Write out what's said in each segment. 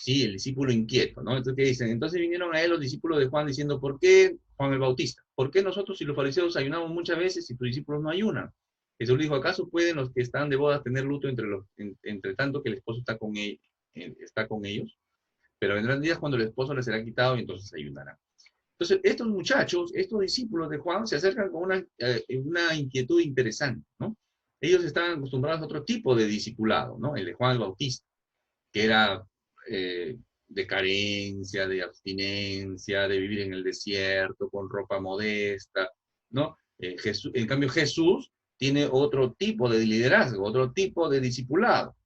Sí, el discípulo inquieto, ¿no? Entonces, ¿qué dicen? Entonces vinieron a él los discípulos de Juan diciendo, ¿por qué Juan el Bautista? ¿Por qué nosotros y los fariseos ayunamos muchas veces y tus discípulos no ayunan? Jesús dijo, ¿acaso pueden los que están de boda tener luto entre tanto que el esposo está con ellos? Pero vendrán días cuando el esposo les será quitado y entonces ayunarán. Entonces, estos muchachos, estos discípulos de Juan, se acercan con una inquietud interesante, ¿no? Ellos estaban acostumbrados a otro tipo de discipulado, ¿no? El de Juan el Bautista, que era de carencia, de abstinencia, de vivir en el desierto, con ropa modesta, ¿no? En cambio, Jesús tiene otro tipo de liderazgo, otro tipo de discipulado,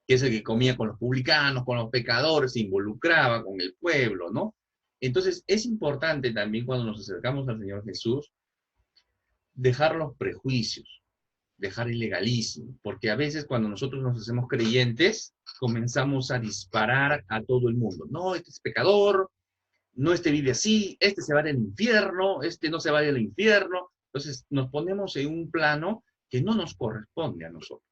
que es el que comía con los publicanos, con los pecadores, se involucraba con el pueblo, ¿no? Entonces, es importante también cuando nos acercamos al Señor Jesús, dejar los prejuicios, dejar el legalismo, porque a veces cuando nosotros nos hacemos creyentes, comenzamos a disparar a todo el mundo. No, este es pecador, no, este vive así, este se va al infierno, este no se va al infierno. Entonces nos ponemos en un plano que no nos corresponde a nosotros.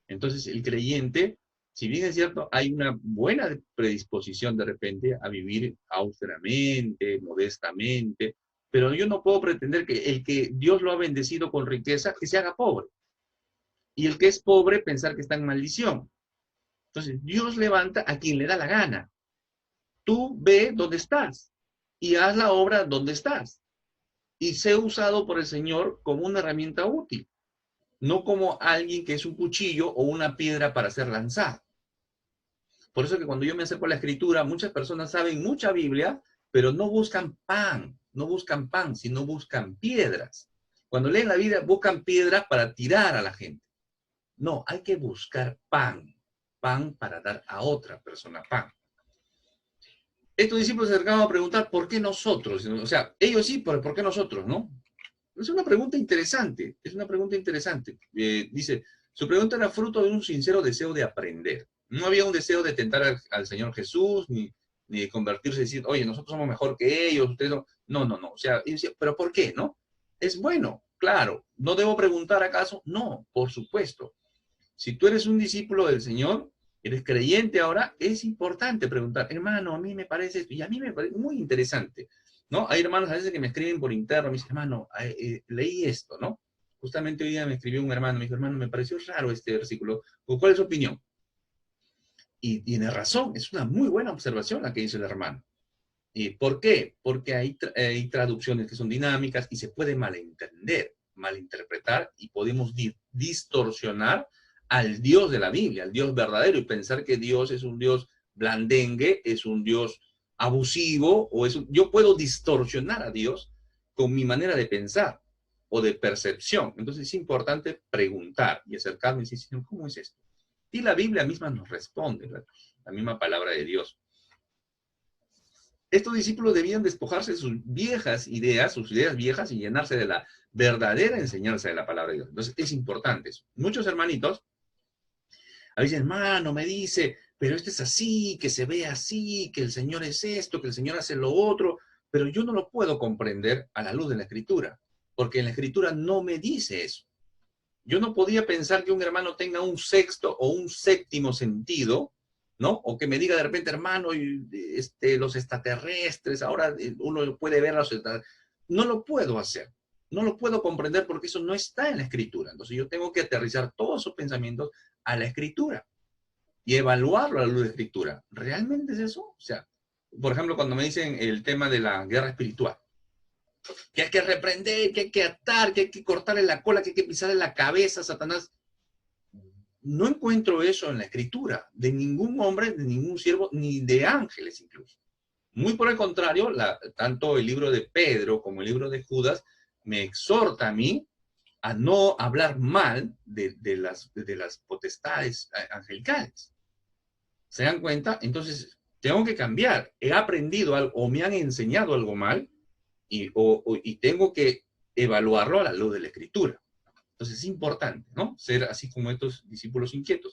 Entonces el creyente, si bien es cierto, hay una buena predisposición de repente a vivir austeramente, modestamente, pero yo no puedo pretender que el que Dios lo ha bendecido con riqueza, que se haga pobre. Y el que es pobre, pensar que está en maldición. Entonces, Dios levanta a quien le da la gana. Tú ve dónde estás y haz la obra donde estás. Y sé usado por el Señor como una herramienta útil, no como alguien que es un cuchillo o una piedra para ser lanzado. Por eso que cuando yo me acerco a la Escritura, muchas personas saben mucha Biblia, pero no buscan pan, sino buscan piedras. Cuando leen la Biblia, buscan piedras para tirar a la gente. No, hay que buscar pan para dar a otra persona pan. Estos discípulos se acercaban a preguntar, ¿por qué nosotros? O sea, ellos sí, pero ¿por qué nosotros, no? Es una pregunta interesante, es una pregunta interesante. Dice, su pregunta era fruto de un sincero deseo de aprender. No había un deseo de tentar al Señor Jesús, ni de convertirse y decir, oye, nosotros somos mejor que ellos, ustedes no. No, no, no. O sea, decía, ¿pero por qué, no? Es bueno, claro. ¿No debo preguntar acaso? No, por supuesto. Si tú eres un discípulo del Señor, eres creyente ahora, es importante preguntar, hermano, a mí me parece esto, y a mí me parece muy interesante, ¿no? Hay hermanos a veces que me escriben por interno, me dicen, hermano, leí esto, ¿no? Justamente hoy día me escribió un hermano, me dijo, hermano, me pareció raro este versículo, ¿cuál es su opinión? Y tiene razón, es una muy buena observación la que dice el hermano. ¿Y por qué? Porque hay traducciones que son dinámicas y se puede malentender, malinterpretar y podemos distorsionar al Dios de la Biblia, al Dios verdadero, y pensar que Dios es un Dios blandengue, es un Dios abusivo, yo puedo distorsionar a Dios con mi manera de pensar o de percepción. Entonces es importante preguntar y acercarme y decir, Señor, ¿cómo es esto? Y la Biblia misma nos responde, la misma palabra de Dios. Estos discípulos debían despojarse de sus viejas ideas, sus ideas viejas, y llenarse de la verdadera enseñanza de la palabra de Dios. Entonces, es importante eso. Muchos hermanitos, a veces, hermano, me dice, pero esto es así, que se ve así, que el Señor es esto, que el Señor hace lo otro, pero yo no lo puedo comprender a la luz de la Escritura, porque en la Escritura no me dice eso. Yo no podía pensar que un hermano tenga un sexto o un séptimo sentido, ¿no? O que me diga de repente, hermano, los extraterrestres, ahora uno puede ver a los extraterrestres. No lo puedo hacer, no lo puedo comprender porque eso no está en la Escritura. Entonces yo tengo que aterrizar todos esos pensamientos a la Escritura y evaluarlo a la luz de la Escritura. ¿Realmente es eso? O sea, por ejemplo, cuando me dicen el tema de la guerra espiritual, que hay que reprender, que hay que atar, que hay que cortarle la cola, que hay que pisarle la cabeza a Satanás. No encuentro eso en la Escritura, de ningún hombre, de ningún siervo, ni de ángeles incluso. Muy por el contrario, tanto el libro de Pedro como el libro de Judas me exhorta a mí a no hablar mal de las potestades angelicales. ¿Se dan cuenta? Entonces, tengo que cambiar. He aprendido algo o me han enseñado algo mal y tengo que evaluarlo a la luz de la Escritura. Entonces es importante, ¿no? Ser así como estos discípulos inquietos.